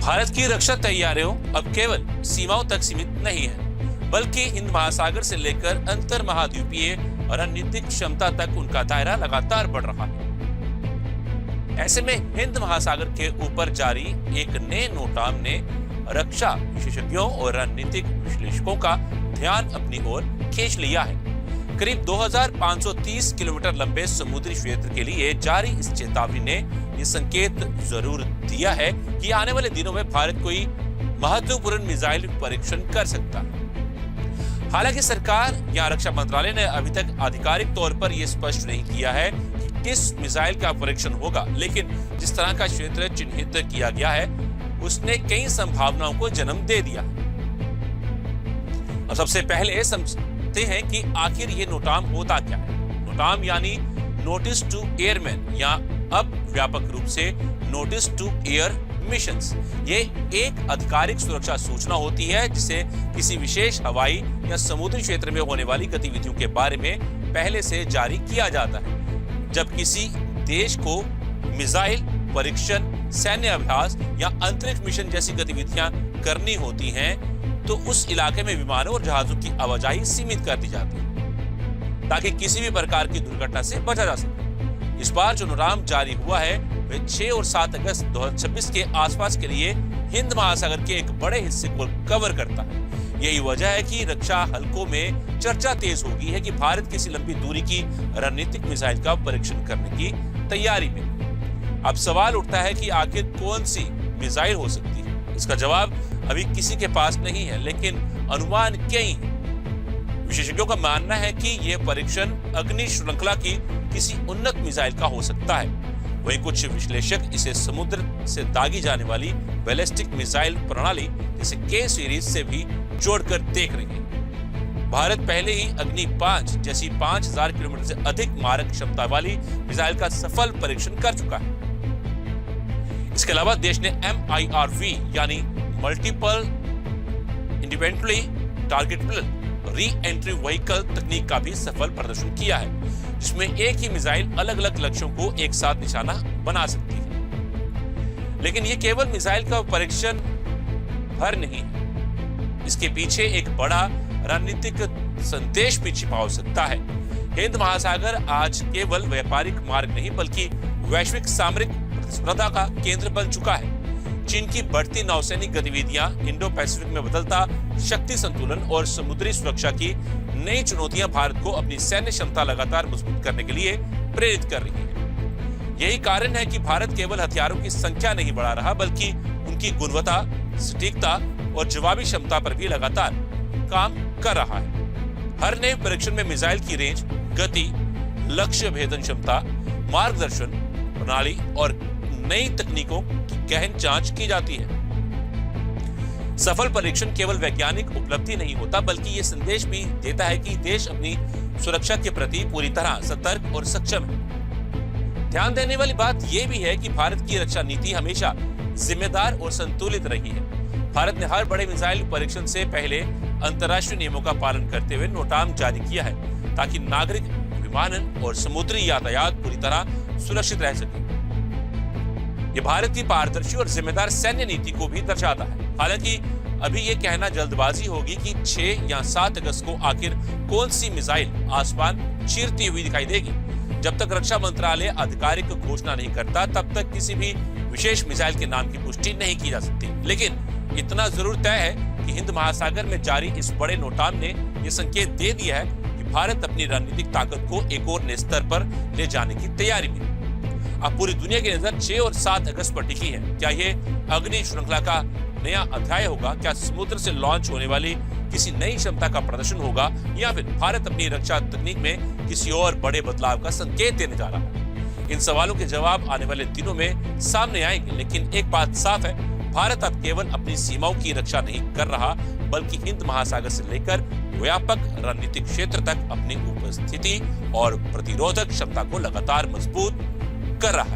भारत की रक्षा तैयारियों अब केवल सीमाओं तक सीमित नहीं है, बल्कि हिंद महासागर से लेकर अंतर महाद्वीपीय रणनीतिक क्षमता तक उनका दायरा लगातार बढ़ रहा है। ऐसे में हिंद महासागर के ऊपर जारी एक नए नोटाम ने रक्षा विशेषज्ञों और रणनीतिक विश्लेषकों का ध्यान अपनी ओर खींच लिया है। करीब 2530 किलोमीटर लंबे समुद्री क्षेत्र के लिए जारी इस चेतावनी ने यह संकेत जरूर दिया है कि आने वाले दिनों में भारत कोई महत्वपूर्ण मिसाइल परीक्षण कर सकता है। हालांकि सरकार या रक्षा मंत्रालय ने अभी तक आधिकारिक तौर पर यह स्पष्ट नहीं किया है कि किस मिसाइल का परीक्षण होगा, लेकिन जिस तरह का क्षेत्र चिन्हित किया गया है उसने कई संभावनाओं को जन्म दे दिया। अब सबसे पहले समझते हैं कि आखिर ये नोटाम होता क्या है। नोटाम यानी नोटिस टू एयरमैन या अब व्यापक रूप से नोटिस टू एयर मिशंस। ये एक आधिकारिक सुरक्षा सूचना होती है जिसे किसी विशेष हवाई या समुद्री क्षेत्र में होने वाली गतिविधियों के बारे में पहले से जारी किया जाता है। जब किसी देश को मिसाइल परीक्षण, सैन्य अभ्यास या अंतरिक्ष मिशन जैसी गतिविधियां करनी होती हैं, तो उस इलाके में विमानों और जहाजों की आवाजाही सीमित कर दी जाती है ताकि किसी भी प्रकार की दुर्घटना से बचा जा सके। इस बार जो नोटाम जारी हुआ है वह 6 और 7 अगस्त 2026 के आसपास के लिए हिंद महासागर के एक बड़े हिस्से को कवर करता है। यही वजह है कि रक्षा हलकों में चर्चा तेज हो गई है कि भारत किसी लंबी दूरी की रणनीतिक मिसाइल का परीक्षण करने की तैयारी में। अब सवाल उठता है कि आखिर कौन सी मिसाइल हो सकती है। इसका जवाब अभी किसी के पास नहीं है, लेकिन अनुमान कई हैं। विशेषज्ञों का मानना है कि यह परीक्षण अग्नि श्रृंखला की किसी उन्नत मिसाइल का हो सकता है। वहीं कुछ विश्लेषक इसे समुद्र से दागी जाने वाली बैलिस्टिक मिसाइल प्रणाली जैसे के सीरीज से भी जोड़कर देख रहे हैं। भारत पहले ही अग्नि 5 जैसी 5000 किलोमीटर से अधिक मारक क्षमता वाली मिसाइल का सफल परीक्षण कर चुका है। इसके अलावा देश ने MIRV यानी multiple independently targetable re entry vehicle तकनीक का भी सफल प्रदर्शन किया है, जिसमें एक ही मिसाइल अलग अलग लक्ष्यों को एक साथ निशाना बना सकती है। लेकिन यह केवल मिसाइल का परीक्षण भर नहीं है, इसके पीछे एक बड़ा रणनीतिक संदेश भी छिपा हो सकता है। हिंद महासागर आज केवल व्यापारिक मार्ग नहीं बल्कि वैश्विक सामरिक प्रतिस्पर्धा का केंद्र बन चुका है। चीन की बढ़ती नौसैनिक गतिविधियां, इंडो पैसिफिक में बदलता शक्ति संतुलन और समुद्री सुरक्षा की नई चुनौतियां भारत को अपनी सैन्य क्षमता लगातार मजबूत करने के लिए प्रेरित कर रही है। यही कारण है कि भारत केवल हथियारों की संख्या नहीं बढ़ा रहा, बल्कि उनकी गुणवत्ता, सटीकता और जवाबी क्षमता पर भी लगातार काम कर रहा है। हर नए परीक्षण में मिसाइल की रेंज, गति, लक्ष्य भेदन क्षमता, मार्गदर्शन प्रणाली और नई तकनीकों की गहन जांच की जाती है। सफल परीक्षण केवल वैज्ञानिक उपलब्धि नहीं होता, बल्कि ये संदेश भी देता है कि देश अपनी सुरक्षा के प्रति पूरी तरह सतर्क और सक्षम है। ध्यान देने वाली बात यह भी है कि भारत की रक्षा नीति हमेशा जिम्मेदार और संतुलित रही है। भारत ने हर बड़े मिसाइल परीक्षण से पहले अंतर्राष्ट्रीय नियमों का पालन करते हुए नोटाम जारी किया है, ताकि नागरिक विमानन और समुद्री यातायात पूरी तरह सुरक्षित रह सके। ये भारत की पारदर्शी और जिम्मेदार सैन्य नीति को भी दर्शाता है। हालांकि अभी ये कहना जल्दबाजी होगी कि 6 या 7 अगस्त को आखिर कौन सी मिसाइल आसमान चीरती हुई दिखाई देगी। जब तक रक्षा मंत्रालय आधिकारिक घोषणा नहीं करता, तब तक किसी भी विशेष मिसाइल के नाम की पुष्टि नहीं की जा सकती। लेकिन इतना जरूर तय है कि हिंद महासागर में जारी इस बड़े नोटाम ने यह संकेत दे दिया है कि भारत अपनी रणनीतिक ताकत को एक और नए स्तर पर ले जाने की तैयारी में। अब पूरी दुनिया की नजर 6 और 7 अगस्त पर टिकी है। क्या ये अग्नि श्रृंखला का नया अध्याय होगा? क्या समुद्र से लॉन्च होने वाली किसी नई क्षमता का प्रदर्शन होगा, या फिर भारत अपनी रक्षा तकनीक में किसी और बड़े बदलाव का संकेत देने जा रहा है? इन सवालों के जवाब आने वाले दिनों में सामने आएंगे, लेकिन एक बात साफ है, भारत अब केवल अपनी सीमाओं की रक्षा नहीं कर रहा, बल्कि हिंद महासागर से लेकर व्यापक रणनीतिक क्षेत्र तक अपनी उपस्थिति और प्रतिरोधक क्षमता को लगातार मजबूत कर रहा है।